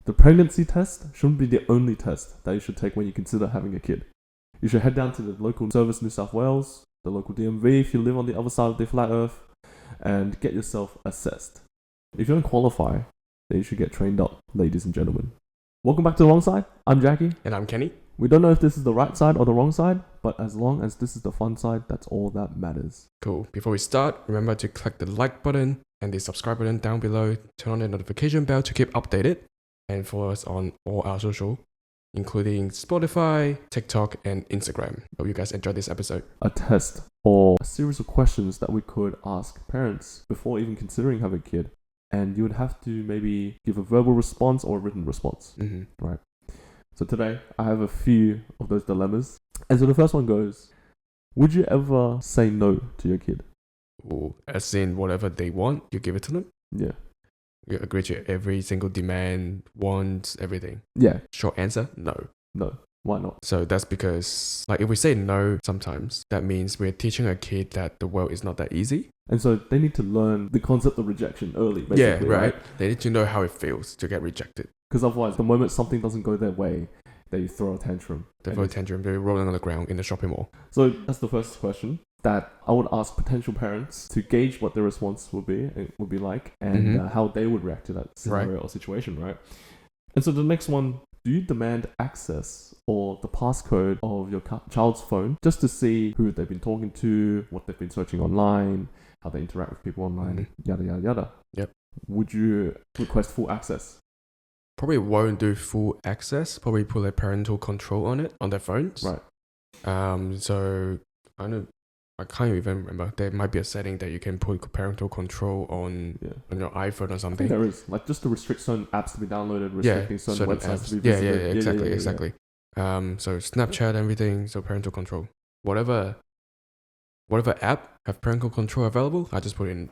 the pregnancy test shouldn't be the only test that you should take when you consider having a kid. You should head down to the local service New South Wales, the local DMV if you live on the other side of the flat earth, and get yourself assessed. If you don't qualify, then you should get trained up, ladies and gentlemen. Welcome back to The Wrong Side. I'm Jackie. And I'm Kenny. We don't know if this is the right side or the wrong side, but as long as this is the fun side, that's all that matters. Cool. Before we start, remember to click the like button and the subscribe button down below. Turn on the notification bell to keep updated. And follow us on all our social, including Spotify, TikTok, and Instagram. Hope you guys enjoyed this episode. A test or a series of questions that we could ask parents before even considering having a kid. And you would have to maybe give a verbal response or a written response. Mm-hmm. Right. So today, I have a few of those dilemmas. And so the first one goes, would you ever say no to your kid? Ooh, as in whatever they want, you give it to them? Yeah. You agree to every single demand, wants, everything? Yeah. Short answer, no. No. Why not? So that's because, like, if we say no sometimes, that means we're teaching a kid that the world is not that easy. And so they need to learn the concept of rejection early, basically. Yeah, right? They need to know how it feels to get rejected. Because otherwise, the moment something doesn't go their way, they throw a tantrum. They throw a tantrum, they're rolling on the ground in the shopping mall. So that's the first question that I would ask potential parents to gauge what their response would be like, and how they would react to that scenario or situation, right? And so the next one, do you demand access or the passcode of your child's phone just to see who they've been talking to, what they've been searching online, how they interact with people online, yada, yada, yada? Yep. Would you request full access? Probably won't do full access. Probably put a parental control on it, on their phones. Right. So I can't even remember. There might be a setting that you can put parental control on your iPhone or something. There is, like, just to restrict certain apps to be downloaded, restricting certain websites apps to be visited. Exactly. So Snapchat, everything. So parental control. Whatever app have parental control available, I just put it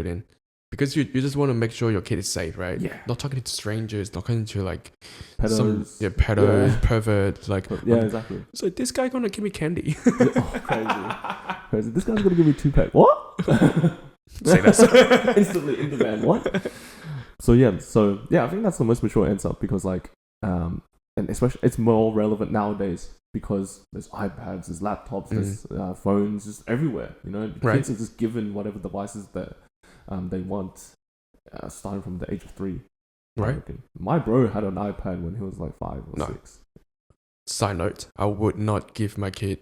in. Because you just want to make sure your kid is safe, right? Yeah. Not talking to strangers, not talking to like pedos, pervert, like exactly. So this guy gonna give me candy. Crazy. This guy's gonna give me 2 packs. What? Say that instantly in the van. What? So I think that's the most mature answer because and especially it's more relevant nowadays because there's iPads, there's laptops, there's phones, just everywhere. You know, kids are just given whatever devices that they want, starting from the age of 3. Right. My bro had an iPad when he was like 5 or 6. Side note: I would not give my kid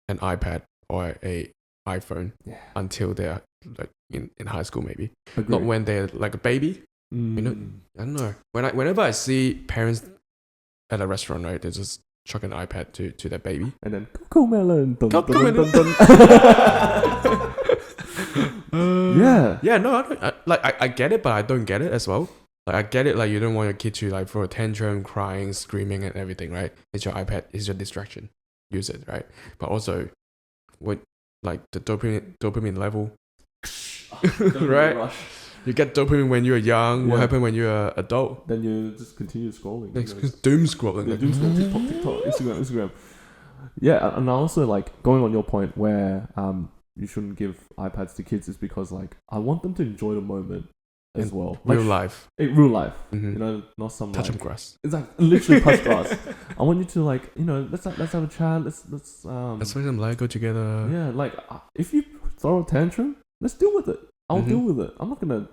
an iPad or a iPhone until they're like in high school, maybe. Agreed. Not when they're like a baby. You know, I don't know. Whenever I see parents at a restaurant, right, they just chuck an iPad to their baby, and then Coco Melon. I get it, but I don't get it as well. Like, I get it, like, you don't want your kid to like throw a tantrum, crying, screaming and everything, right? It's your iPad, it's your distraction. Use it, right? But also, with like the dopamine level, right? Rush. You get dopamine when you're young. What happened when you're an adult? Then you just continue scrolling. Doom scrolling. Yeah, doom scrolling. TikTok, Instagram. Yeah, and also, like, going on your point where you shouldn't give iPads to kids is because, like, I want them to enjoy the moment as well. Like, real life. You know, not some touch like, of grass. Exactly, literally touch grass. I want you to, like, you know, let's have a chat. Let's play some Lego together. Yeah, like, if you throw a tantrum, let's deal with it. I'll deal with it. I'm not gonna,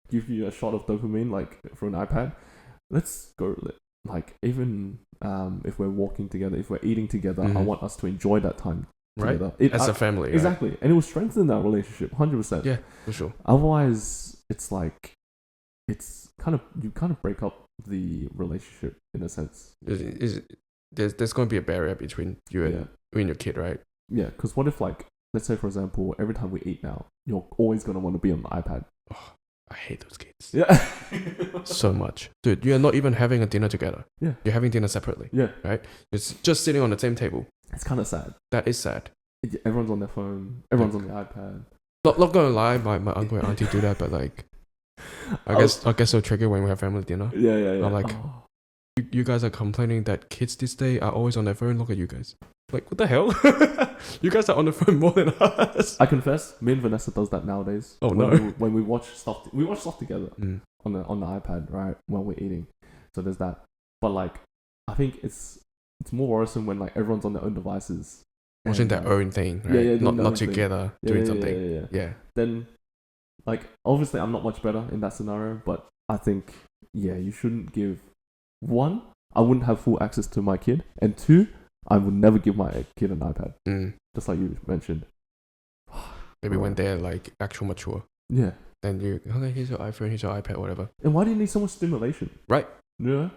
give you a shot of dopamine like for an iPad. Let's go. Like, even if we're walking together, if we're eating together, I want us to enjoy that time together. Right? As a family. Exactly. Right? And it will strengthen that relationship 100%. Yeah, for sure. Otherwise, it's like, you kind of break up the relationship in a sense. There's going to be a barrier between you and your kid, right? Yeah, because what if, like, let's say, for example, every time we eat now, you're always going to want to be on the iPad. Oh, I hate those kids. Yeah. So much. Dude, you're not even having a dinner together. Yeah. You're having dinner separately. Yeah. Right? It's just sitting on the same table. It's kind of sad. That is sad. Everyone's on their phone. Everyone's on the iPad. Not going to lie, my uncle and auntie do that, but, like, I guess so triggered when we have family dinner. Yeah. I'm like, you guys are complaining that kids this day are always on their phone. Look at you guys. Like, what the hell? You guys are on the phone more than us. I confess, me and Vanessa does that nowadays. Oh, when we watch stuff together on the iPad, right, while we're eating. So there's that. But like, I think it's more worrisome when like everyone's on their own devices. Watching their own thing, right? Yeah, not together doing something. Yeah. Then, like, obviously, I'm not much better in that scenario, but I think, you shouldn't give. One, I wouldn't have full access to my kid, and two, I would never give my kid an iPad. Just like you mentioned. Maybe when they're like actual mature. Yeah. Then okay, here's your iPhone, here's your iPad, whatever. And why do you need so much stimulation? Right. Yeah.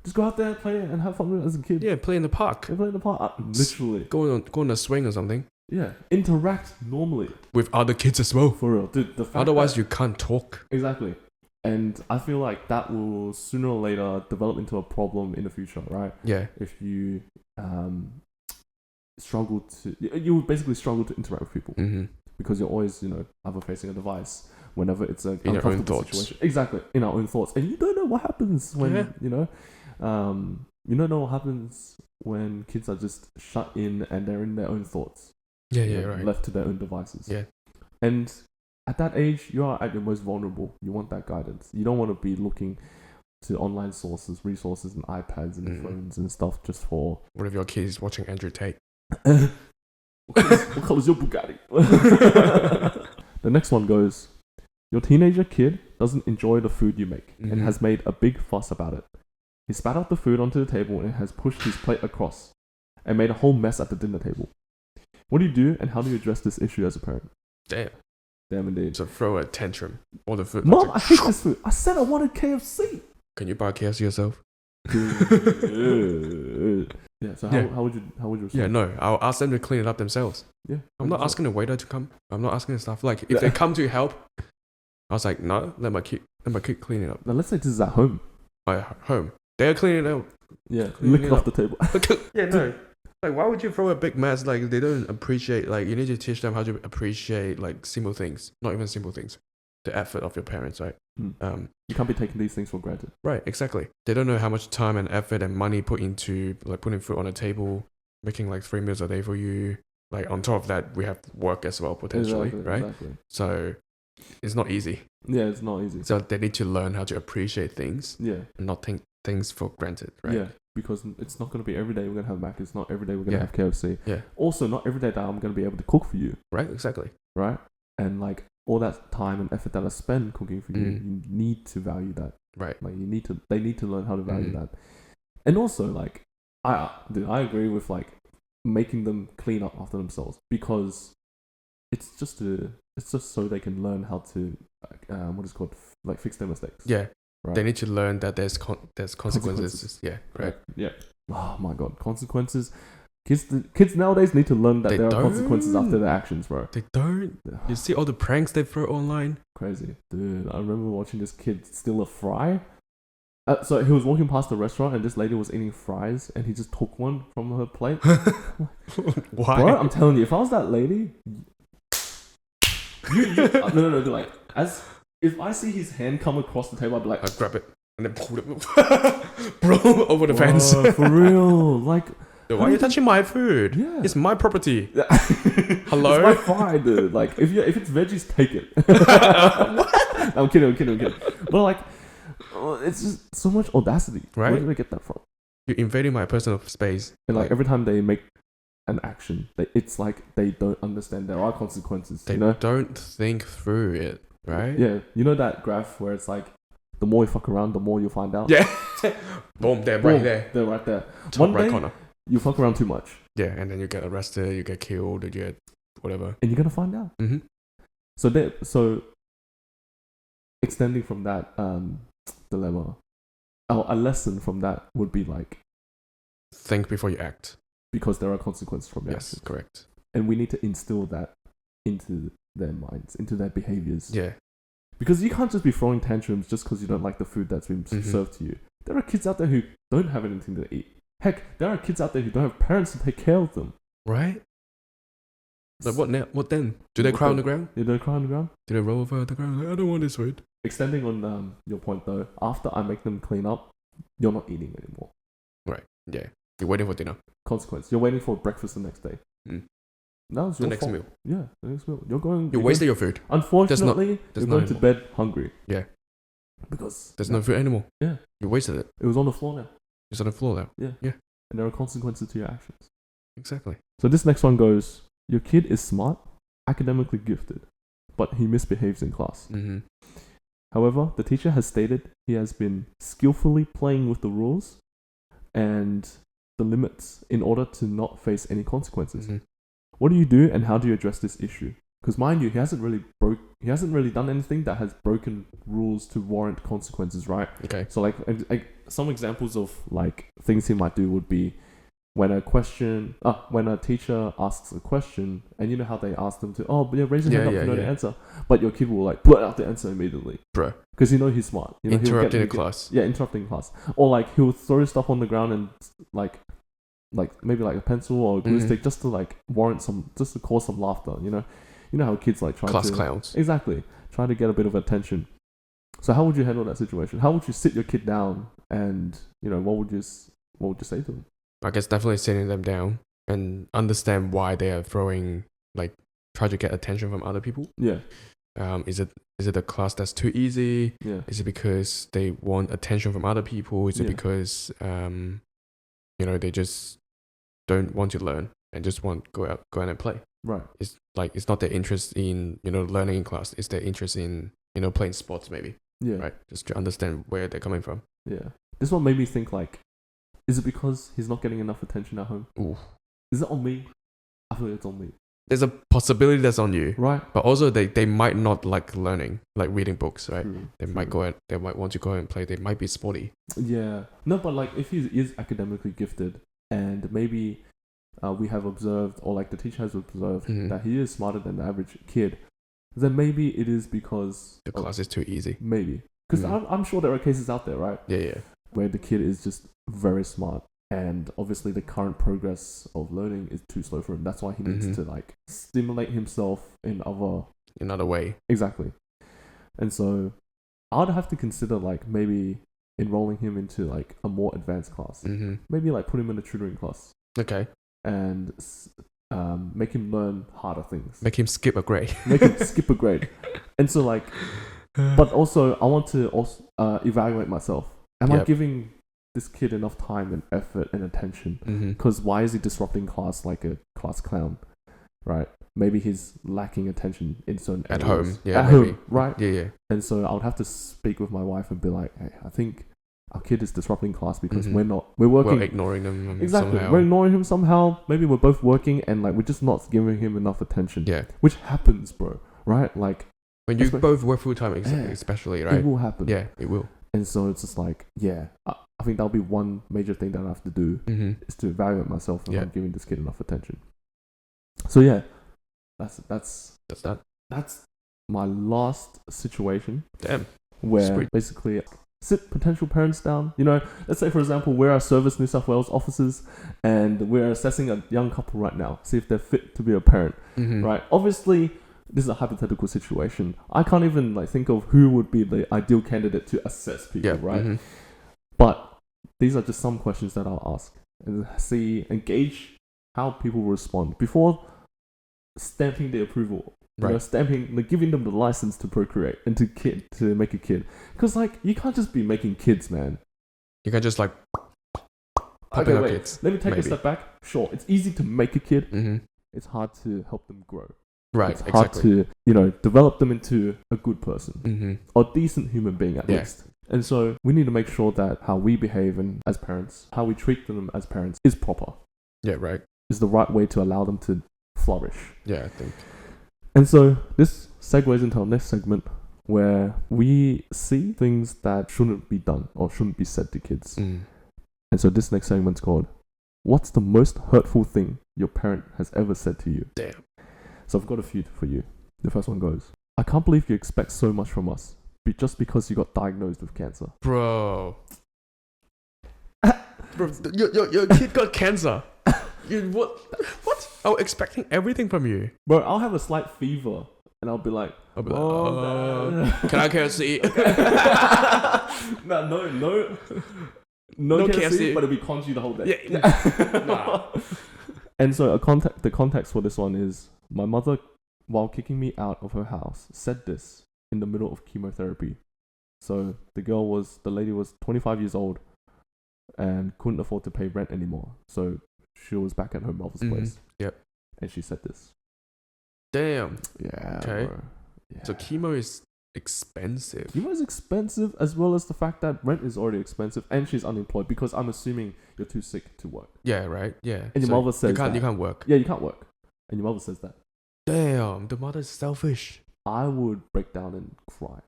Just go out there, play and have fun with it as a kid. Yeah, play in the park. Play in the park. Literally. Go on a swing or something. Yeah. Interact normally. With other kids as well. For real. Dude, the fact otherwise, you can't talk. Exactly. And I feel like that will sooner or later develop into a problem in the future, right? Yeah. If you you would basically struggle to interact with people. Because you're always, either facing a device whenever it's an uncomfortable situation. Exactly. In our own thoughts. And you don't know what happens when, you don't know what happens when kids are just shut in and they're in their own thoughts. Right. Left to their own devices. Yeah. And at that age, you are at your most vulnerable. You want that guidance. You don't want to be looking to online resources and iPads and phones and stuff just for... What if your kid is watching Andrew Tate? What color's your Bugatti? The next one goes, your teenager kid doesn't enjoy the food you make and has made a big fuss about it. He spat out the food onto the table and has pushed his plate across and made a whole mess at the dinner table. What do you do and how do you address this issue as a parent? Damn indeed. So throw a tantrum. All the food. Mom, I hate this food. I said I wanted KFC. Can you buy KFC yourself? Yeah, so how would you respond? Yeah, no, I'll ask them to clean it up themselves. Yeah. I'm not asking the waiter to come. I'm not asking the staff. Like, if they come to help, I was like, no, let my kid clean it up. Now let's say this is at home. At home. They're cleaning it up. Yeah, lick it off the table. Yeah, no. Like, why would you throw a big mess? Like, they don't appreciate, like, you need to teach them how to appreciate, like, simple things. Not even simple things. The effort of your parents, right? You can't be taking these things for granted. Right, exactly. They don't know how much time and effort and money put into, like, putting food on the table, making, like, 3 meals a day for you. Like, on top of that, we have work as well, potentially, right? Exactly. So, it's not easy. Yeah, it's not easy. So, they need to learn how to appreciate things. Yeah. And not take things for granted, right? Yeah. Because it's not going to be every day we're going to have Mac. It's not every day we're going to have KFC. Yeah. Also, not every day that I'm going to be able to cook for you. Right, exactly. Right? And like all that time and effort that I spend cooking for you, you need to value that. Right. Like they need to learn how to value that. And also like, I agree with like making them clean up after themselves because it's just so they can learn how to, what is it called, like fix their mistakes. Yeah. Right. They need to learn that there's consequences. Yeah, right. Yeah. Oh my god, consequences. Kids nowadays need to learn that there are consequences after their actions, bro. They don't. You see all the pranks they throw online? Crazy. Dude, I remember watching this kid steal a fry. So he was walking past the restaurant and this lady was eating fries and he just took one from her plate. Why? Bro, I'm telling you, if I was that lady... No, like, if I see his hand come across the table, I'd be like... I'd grab it and then pull it bro, over the fence. For real. Like... Why are you touching my food? Yeah. It's my property. Hello? It's my fry, dude. Like, if it's veggies, take it. What? I'm kidding. But like, it's just so much audacity. Right? Where did they get that from? You're invading my personal space. And like every time they make an action, it's like they don't understand there are consequences. They don't think through it, right? Yeah. You know that graph where it's like, the more you fuck around, the more you find out? Yeah. Boom, they're right there. They're right there. Top One right day, corner. You fuck around too much. Yeah, and then you get arrested, you get killed, you get whatever. And you're going to find out. Mm-hmm. So extending from that dilemma, a lesson from that would be like... Think before you act. Because there are consequences from your actions. Yes, correct. And we need to instill that into their minds, into their behaviors. Yeah. Because you can't just be throwing tantrums just because you don't like the food that's been served to you. There are kids out there who don't have anything to eat. Heck, there are kids out there who don't have parents to take care of them. Right? Like what now? What then? Do they cry on the ground? Yeah, do they cry on the ground? Do they roll over the ground? Like, I don't want this food. Extending on your point though, after I make them clean up, you're not eating anymore. Right. Yeah. You're waiting for dinner. Consequence. You're waiting for breakfast the next day. That was your next fault. meal. Yeah, the next meal. You're wasting your food. Unfortunately, you're going to bed hungry. Yeah. because There's no food anymore. Yeah. You wasted it. it was on the floor now. It's on the floor now. And there are consequences to your actions. Exactly. So this next one goes, your kid is smart, academically gifted, but he misbehaves in class. Mm-hmm. However, the teacher has stated he has been skillfully playing with the rules and the limits in order to not face any consequences. Mm-hmm. What do you do and how do you address this issue? Because mind you, he hasn't really done anything that has broken rules to warrant consequences, right? Okay. So like some examples of like things he might do would be when a teacher asks a question, and you know how they ask them to, raise your hand up if you know the answer, but your kid will like blurt out the answer immediately, Bro. because you know he's smart. You know, Interrupting the class. Yeah, interrupting class, or like he'll throw stuff on the ground and like maybe like a pencil or a glue stick just to like just to cause some laughter. You know how kids like try class to clowns. Exactly, try to get a bit of attention. So how would you handle that situation? How would you sit your kid down and what would you say to them? I guess definitely sitting them down and understand why they are try to get attention from other people. Yeah. Is it a class that's too easy? Yeah. Is it because they want attention from other people? Is it because they just don't want to learn and just want go out and play? Right. It's not their interest in learning in class. It's their interest in playing sports maybe. Yeah. Right. Just to understand where they're coming from. Yeah. This one made me think like, is it because he's not getting enough attention at home? Ooh. Is it on me? I feel like it's on me. There's a possibility that's on you. Right. But also they might not like learning, like reading books, right? True, they might want to go out and play. They might be sporty. Yeah. No, but like if he is academically gifted and maybe we have observed, or like the teacher has observed that he is smarter than the average kid, then maybe it is because the class is too easy. Maybe. Because I'm sure there are cases out there, right? Yeah. Where the kid is just very smart, and obviously the current progress of learning is too slow for him. That's why he needs to like stimulate himself in another way. Exactly. And so I'd have to consider like maybe enrolling him into like a more advanced class. Maybe like put him in a tutoring class. Okay. And make him learn harder things. Make him skip a grade. And so like, but also I want to also evaluate myself. Am I giving this kid enough time and effort and attention? Because why is he disrupting class like a class clown, right? Maybe he's lacking attention in certain at areas. home. Yeah, at maybe. home, right? Yeah. And so I would have to speak with my wife and be like, hey, I think our kid is disrupting class because we're working. We're ignoring them. Exactly. Somehow. We're ignoring him somehow. Maybe we're both working and like we're just not giving him enough attention. Yeah. Which happens, bro. Right? Like when you both work full time, especially, right? It will happen. Yeah, it will. And so it's just like, I think that'll be one major thing that I have to do is to evaluate myself if I'm giving this kid enough attention. So yeah, that's my last situation. Damn. Where basically sit potential parents down. Let's say for example we're our Service New South Wales officers and we're assessing a young couple right now, see if they're fit to be a parent. Right? Obviously, this is a hypothetical situation. I can't even like think of who would be the ideal candidate to assess people, right? But these are just some questions that I'll ask and gauge how people respond before stamping the approval. Giving them the license to procreate and to make a kid. Because like you can't just be making kids, man. You can just like kids. Let me take a step back. Sure, it's easy to make a kid. It's hard to help them grow. Right, it's hard to, develop them into a good person or decent human being at least. And so we need to make sure that how we behave as parents, how we treat them as parents is proper. Yeah, right. Is the right way to allow them to flourish. Yeah, I think. And so this segues into our next segment where we see things that shouldn't be done or shouldn't be said to kids. And so this next segment's called, what's the most hurtful thing your parent has ever said to you? Damn. So I've got a few for you. The first one goes, I can't believe you expect so much from us just because you got diagnosed with cancer. Bro, your kid got cancer. What? I was expecting everything from you. Bro, I'll have a slight fever and I'll be like, can I KFC? No KFC, KFC, but it'll be congee the whole day. Yeah. Nah. And so the context for this one is my mother, while kicking me out of her house, said this in the middle of chemotherapy. So the lady was 25 years old and couldn't afford to pay rent anymore. So she was back at her mother's place. Yep. And she said this. Damn. Yeah. Okay. Bro. Yeah. So chemo is expensive. Chemo is expensive, as well as the fact that rent is already expensive, and she's unemployed because I'm assuming you're too sick to work. Yeah, right. Yeah. And your mother says you that. can't work. Yeah, you can't work. And your mother says that. Damn, the mother's selfish. I would break down and cry.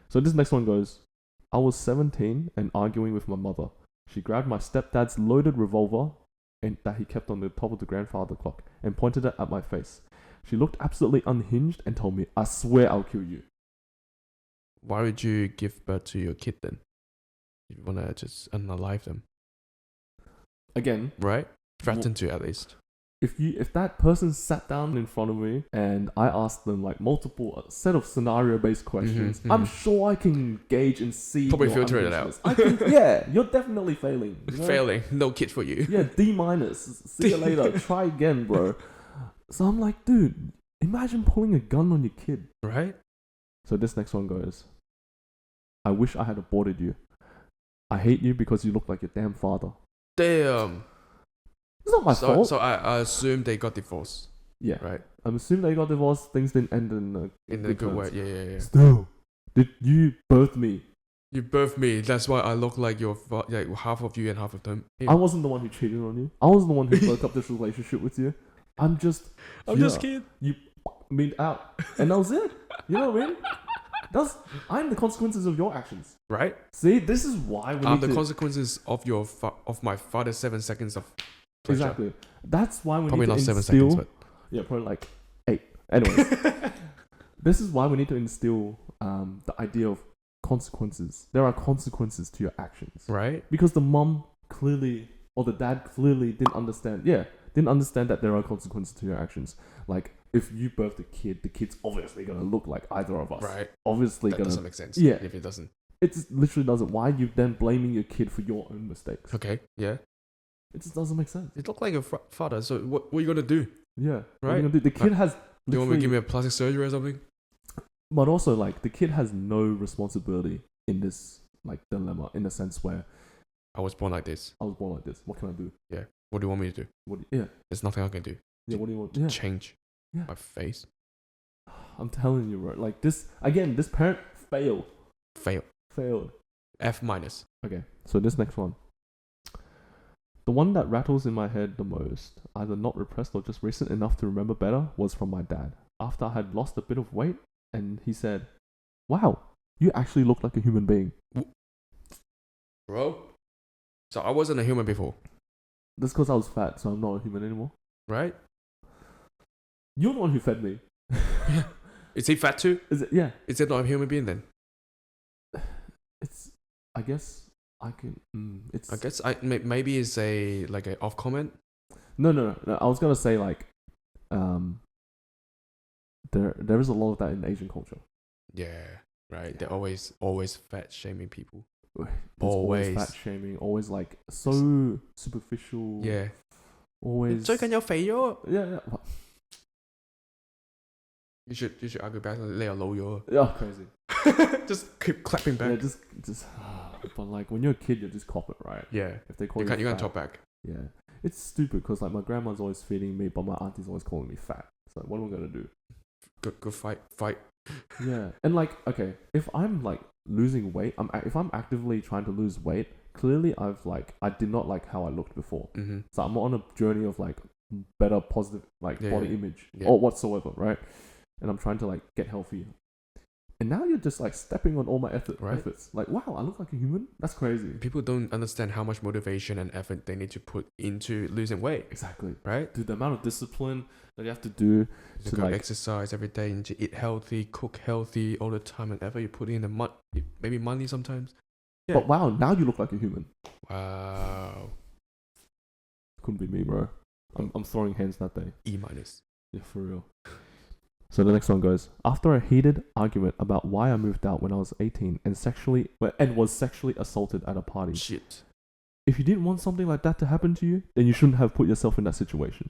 So this next one goes, I was 17 and arguing with my mother. She grabbed my stepdad's loaded revolver and that he kept on the top of the grandfather clock and pointed it at my face. She looked absolutely unhinged and told me, I swear I'll kill you. Why would you give birth to your kid then? You want to just unalive them. Again. Right? Threaten to at least. If that person sat down in front of me and I asked them like multiple set of scenario based questions, I'm sure I can gauge and see. Probably filter it out. I can, yeah, you're definitely failing. You know? Failing. No kid for you. Yeah, D-. See you later. Try again, bro. So I'm like, dude, imagine pulling a gun on your kid. Right? So this next one goes, I wish I had aborted you. I hate you because you look like your damn father. Damn. It's not my fault. So I assume they got divorced. Yeah. Right. I'm assuming they got divorced. Things didn't end in a good way. Yeah. Still, did you birth me? You birthed me. That's why I look like like half of you and half of them. I wasn't the one who cheated on you. I wasn't the one who broke up this relationship with you. I'm just kidding. You mean out, and that was it. You know what I mean? I'm the consequences of your actions. Right. See, this is why we I'm need the consequences of of my father's 7 seconds of pleasure. Exactly. That's why we probably need to not instill... 7 seconds, but yeah, probably like 8. Anyways, this is why we need to instill the idea of consequences. There are consequences to your actions, right? Because the mom clearly or the dad clearly didn't understand. Yeah, didn't understand that there are consequences to your actions. Like if you birth a kid, the kid's obviously gonna look like either of us. Right. Obviously, that doesn't make sense. Yeah. If it doesn't, it just literally doesn't. Why are you then blaming your kid for your own mistakes? Okay. Yeah. It just doesn't make sense. You look like your father. So what are you gonna do? Yeah. Right. What are you gonna do? The kid has. Do you want me to give me a plastic surgery or something? But also, like, the kid has no responsibility in this like dilemma, in the sense where I was born like this. I was born like this. What can I do? Yeah. What do you want me to do? Yeah. There's nothing I can do. Yeah. What do you want? Yeah. Change. Yeah. My face. I'm telling you, bro. Like this again. This parent failed. Failed. F minus. Okay. So this next one. The one that rattles in my head the most, either not repressed or just recent enough to remember better, was from my dad. After I had lost a bit of weight, and he said, "Wow, you actually look like a human being." Bro. So I wasn't a human before. That's because I was fat, so I'm not a human anymore. Right? You're the one who fed me. Is he fat too? Is it? Yeah. Is it not a human being then? It's. I guess I can. It's. I guess maybe it's a off comment. No. I was gonna say like, there is a lot of that in Asian culture. Yeah. Right. They're always fat shaming people. There's always fat shaming. Always like so superficial. Yeah. Always. 最近有肥咗. Yeah. You should argue back. 你又老咗. Yeah, crazy. Just keep clapping back. Yeah, just. But like when you're a kid, you just cop it, right? Yeah. If they call you can't talk back. Yeah, it's stupid because like my grandma's always feeding me, but my auntie's always calling me fat. So what am I gonna do? Good fight. Yeah, and like okay, if I'm like losing weight, if I'm actively trying to lose weight, clearly I did not like how I looked before. Mm-hmm. So I'm on a journey of like better positive body image or whatsoever, right? And I'm trying to like get healthier. And now you're just like stepping on all my efforts. Like, wow, I look like a human? That's crazy. People don't understand how much motivation and effort they need to put into losing weight. Exactly. Right? Dude, the amount of discipline that you have to do to go exercise every day and to eat healthy, cook healthy all the time and effort you put in maybe money sometimes. Yeah. But wow, now you look like a human. Wow. Couldn't be me, bro. I'm throwing hands that day. E minus. Yeah, for real. So the next one goes, after a heated argument about why I moved out when I was 18 and was sexually assaulted at a party. Shit. If you didn't want something like that to happen to you, then you shouldn't have put yourself in that situation.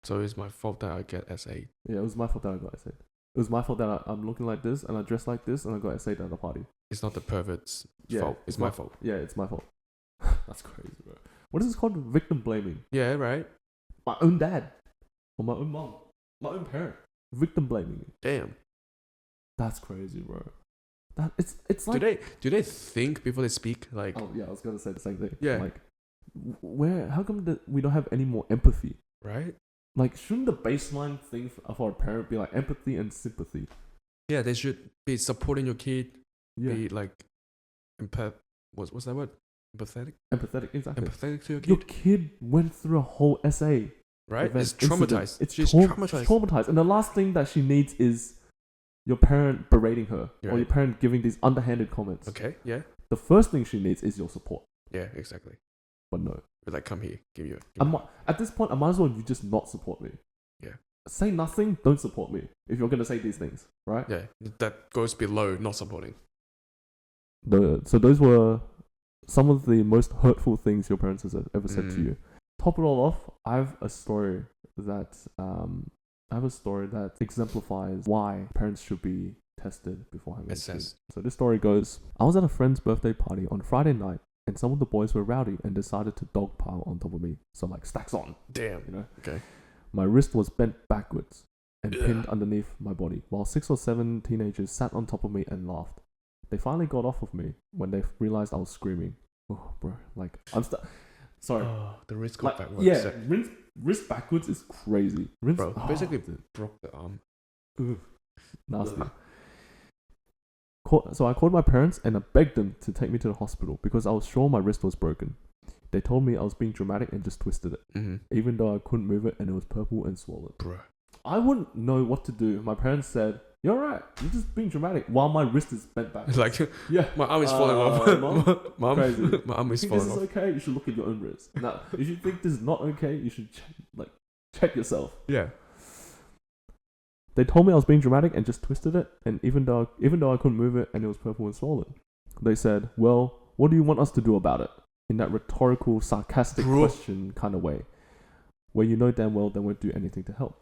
So it's my fault that I get SA. Yeah, it was my fault that I got SA. It was my fault that I'm looking like this and I dress like this and I got essayed at a party. It's not the pervert's Yeah, fault. It's my fault. Yeah, it's my fault. That's crazy, bro. What is this called? Victim blaming. Yeah, right. My own dad. Or my own mom. My own parent. Victim blaming me. Damn. That's crazy, bro. That it's like... Do they think before they speak? Like... Oh, yeah, I was going to say the same thing. Yeah. Like, how come we don't have any more empathy? Right? Like, shouldn't the baseline thing for a parent be like empathy and sympathy? Yeah, they should be supporting your kid. Yeah. Be like... What's that word? Empathetic? Empathetic, exactly. Empathetic to your kid. Your kid went through a whole essay. Right? Event, It's traumatized. She's traumatized. traumatized. And the last thing that she needs is your parent berating her or your parent giving these underhanded comments. Okay, yeah. The first thing she needs is your support. Yeah, exactly. But no. But like, come here, give you. At this point, I might as well you just not support me. Yeah. Say nothing, don't support me. If you're going to say these things, right? Yeah, that goes below not supporting. So those were some of the most hurtful things your parents have ever said to you. Top it all off, I have a story that exemplifies why parents should be tested before having kids. So this story goes: I was at a friend's birthday party on Friday night, and some of the boys were rowdy and decided to dogpile on top of me. So like stacks on. Damn. You know. Okay. My wrist was bent backwards and pinned underneath my body, while 6 or 7 teenagers sat on top of me and laughed. They finally got off of me when they realized I was screaming. Oh, bro, like sorry. Oh, the wrist got backwards. Yeah, wrist backwards is crazy. Basically broke the arm. Ugh, nasty. So I called my parents and I begged them to take me to the hospital because I was sure my wrist was broken. They told me I was being dramatic and just twisted it, even though I couldn't move it and it was purple and swollen. Bruh. I wouldn't know what to do. My parents said, "You're right. You're just being dramatic," while my wrist is bent back. Like, yeah, my arm is falling off. Mom, crazy. My arm is you think falling this off. is okay? You should look at your own wrist. Now, if you think this is not okay, you should check yourself. Yeah. They told me I was being dramatic and just twisted it, and even though I couldn't move it and it was purple and swollen, they said, "Well, what do you want us to do about it?" In that rhetorical, sarcastic question kind of way, where you know damn well they won't do anything to help.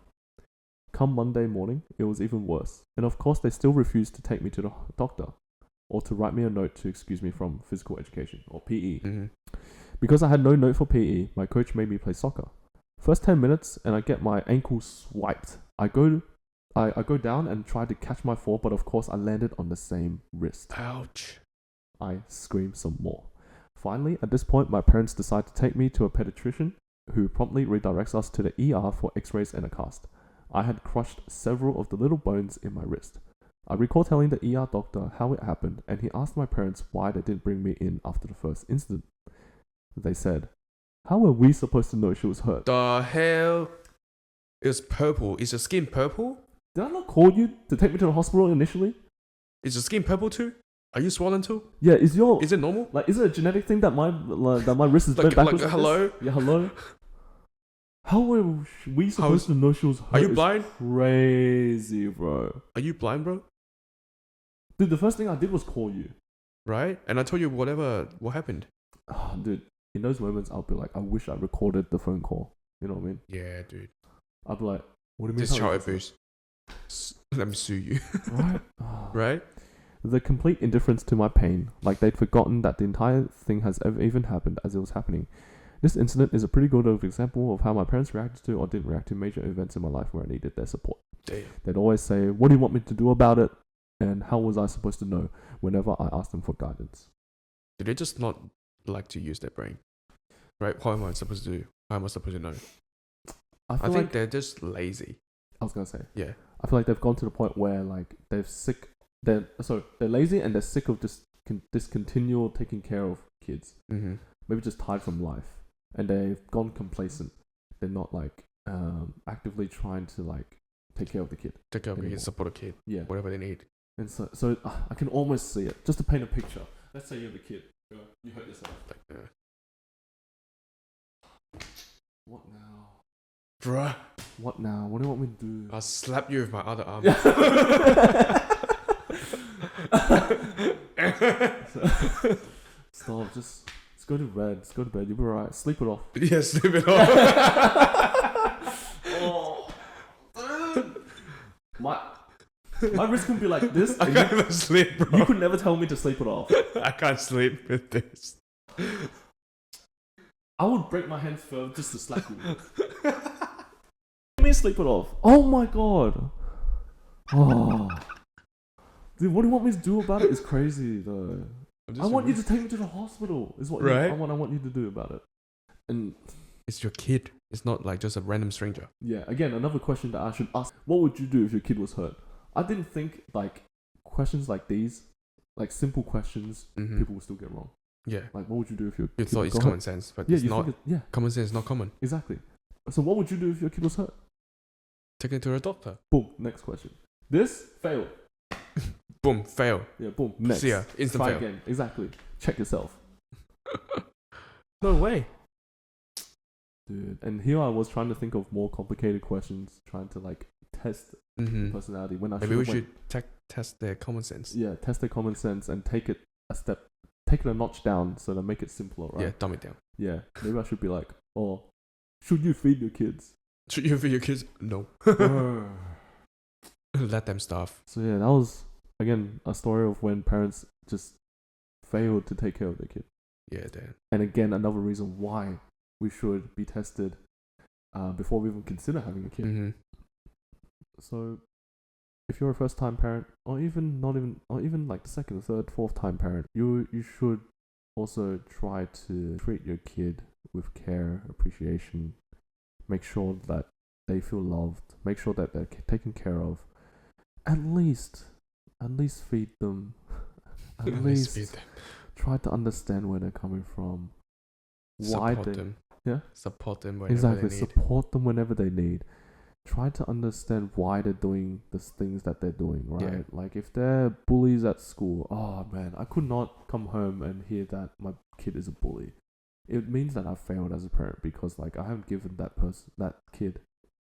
Come Monday morning, it was even worse, and of course they still refused to take me to the doctor or to write me a note to excuse me from physical education or PE. Because I had no note for PE, my coach made me play soccer. First 10 minutes, and I get my ankle swiped. I go down and try to catch my fall, but of course I landed on the same wrist. Ouch. I scream some more. Finally, at this point, my parents decide to take me to a pediatrician who promptly redirects us to the ER for x-rays and a cast. I had crushed several of the little bones in my wrist. I recall telling the ER doctor how it happened, and he asked my parents why they didn't bring me in after the first incident. They said, "How were we supposed to know she was hurt?" The hell? It's purple. Is your skin purple? Did I not call you to take me to the hospital initially? Is your skin purple too? Are you swollen too? Yeah, is it normal? Like, is it a genetic thing that my wrist is bent backwards? Like, hello? Yeah, hello? How were we supposed to know she was hurt? Are you blind? Crazy, bro. Are you blind, bro? Dude, the first thing I did was call you. Right? And I told you what happened. Oh, dude, in those moments, I'll be like, I wish I recorded the phone call. You know what I mean? Yeah, dude. I'll be like, what do you mean? This child abuse. Let me sue you. Right? Right? The complete indifference to my pain, like they'd forgotten that the entire thing has ever even happened as it was happening. This incident is a pretty good example of how my parents reacted to or didn't react to major events in my life where I needed their support. Damn. They'd always say, "What do you want me to do about it?" And how was I supposed to know whenever I asked them for guidance? Do they just not like to use their brain? Right? How am I supposed to do? How am I supposed to know? I think like they're just lazy. I was going to say. Yeah. I feel like they've gone to the point where like they're lazy and they're sick of just this continual taking care of kids. Maybe just tired from life, and they've gone complacent. They're not like actively trying to like take care of the kid. Take care of the kid, support a kid. Yeah, whatever they need. And so I can almost see it. Just to paint a picture. Let's say you're the kid. You hurt yourself. What now? Bruh. What now? What do you want me to do? I'll slap you with my other arm. Stop, just go to bed. Just go to bed. You'll be alright. Sleep it off. Yeah, sleep it off. Oh. My wrist can be like this. I and can't even sleep, bro. you could never tell me to sleep it off. I can't sleep with this. I would break my hands first just to slap you. Let me sleep it off. Oh my god. Oh. Dude, what do you want me to do about it? It's crazy though. I want you to take me to the hospital. Is what right? I want you to do about it. And it's your kid. It's not like just a random stranger. Yeah, again, another question that I should ask. What would you do if your kid was hurt? I didn't think like questions like these, like simple questions, people will still get wrong. Yeah. Like what would you do if your You kid thought was it's hurt? common sense, but Yeah, it's not. Common sense is not common. Exactly. So what would you do if your kid was hurt? Take it to a doctor. Boom. Next question. This failed. Boom. Fail. Yeah. Boom. Next. See ya. Instant Try fail. again. Exactly. Check yourself. No way. Dude, and here I was trying to think of more complicated questions, trying to like test personality. When I maybe we should test their common sense. Yeah, test their common sense and take it a notch down, so to make it simpler, right? Yeah, dumb it down. Yeah, maybe I should be like, oh, should you feed your kids? Should you feed your kids? No. Let them starve. So yeah, that was again a story of when parents just failed to take care of their kid. Yeah, damn. And again, another reason why we should be tested before we even consider having a kid. So, if you're a first-time parent, or even like the second, third, fourth-time parent, you should also try to treat your kid with care, appreciation. Make sure that they feel loved. Make sure that they're taken care of. At least feed them. At least feed them. Try to understand where they're coming from. Support them. Yeah. Support them whenever they need. Support them whenever they need. Try to understand why they're doing the things that they're doing, right? Yeah. Like if they're bullies at school, oh man, I could not come home and hear that my kid is a bully. It means that I failed as a parent because like I haven't given that kid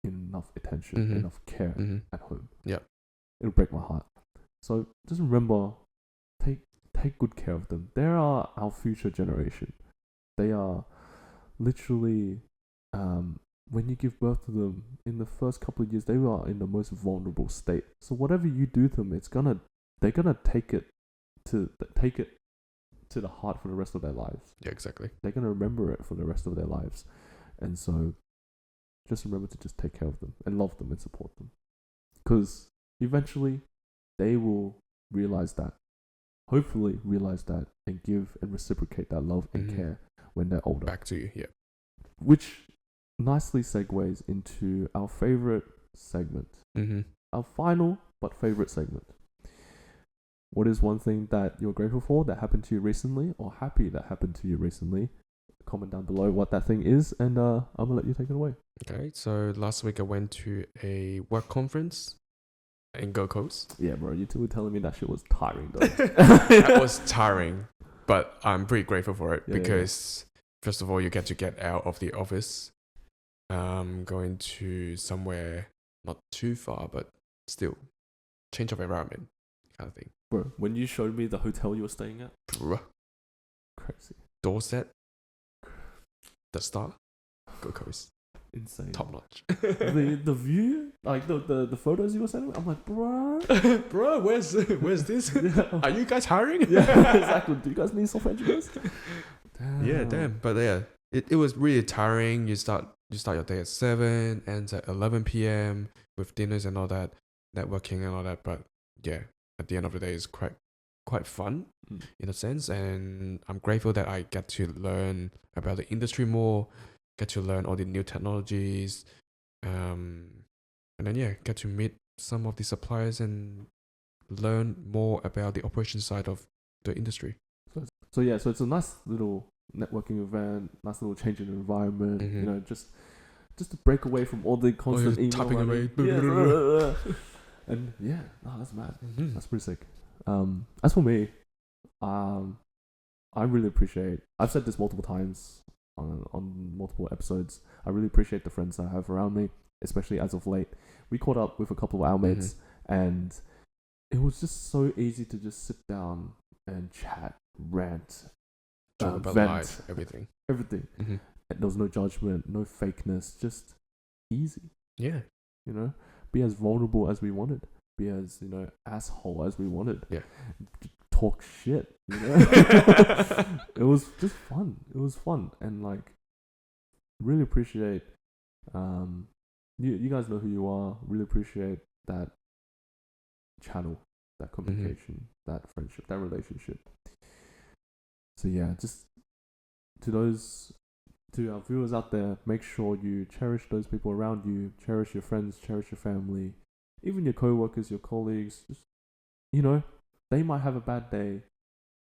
enough attention, enough care at home. Yeah. It'll break my heart. So just remember, take good care of them. They are our future generation. They are literally when you give birth to them in the first couple of years, they are in the most vulnerable state. So whatever you do to them, they're gonna take it to the heart for the rest of their lives. Yeah, exactly. They're gonna remember it for the rest of their lives, and so just remember to just take care of them and love them and support them, because eventually they will realize that. Hopefully, realize that and give and reciprocate that love and care when they're older. Back to you, yeah. Which nicely segues into our favorite segment. Our final but favorite segment. What is one thing that you're grateful for that happened to you recently, or happy that happened to you recently? Comment down below what that thing is, and I'm gonna let you take it away. Okay, so last week I went to a work conference in Gold Coast. Yeah, bro, you two were telling me that shit was tiring, though. That was tiring, but I'm pretty grateful for it because first of all, you get to get out of the office, going to somewhere not too far, but still change of environment kind of thing. Bro, when you showed me the hotel you were staying at, Bruh. Crazy. Dorset, the Star, Gold Coast, insane. top notch. the view, like the photos you were sending me, I'm like, bro, bro, where's this? Yeah. Are you guys hiring? Yeah, exactly. Do you guys need software engineers? Damn. Yeah, damn. But yeah, it was really tiring. You start your day at 7, ends at 11 p.m. with dinners and all that, networking and all that. But yeah, at the end of the day, it's quite fun in a sense. And I'm grateful that I get to learn about the industry more, get to learn all the new technologies, and then get to meet some of the suppliers and learn more about the operation side of the industry. So it's a nice little networking event, nice little change in environment. You know, just to break away from all the constant email tapping away. And that's mad. That's pretty sick. As for me, I really appreciate. I've said this multiple times on multiple episodes. I really appreciate the friends I have around me, especially as of late. We caught up with a couple of our mates, and it was just so easy to just sit down and chat, rant, talk about vent, life, everything. And there was no judgment, no fakeness, just easy. Yeah. You know, be as vulnerable as we wanted. be as, you know, asshole as we wanted. Yeah. Talk shit, you know. It was just fun. It was fun, and like, really appreciate. You guys know who you are. Really appreciate that channel, that communication, that friendship, that relationship. So yeah, just to our viewers out there, make sure you cherish those people around you, cherish your friends, cherish your family, even your co-workers, your colleagues. Just, you know, they might have a bad day,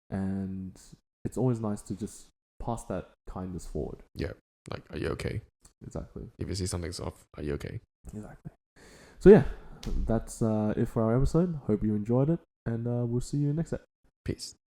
and it's always nice to just pass that kindness forward. Yeah, like, are you okay? Exactly. If you see something's off, are you okay? Exactly. So yeah, that's it for our episode. Hope you enjoyed it, and we'll see you next time. Peace.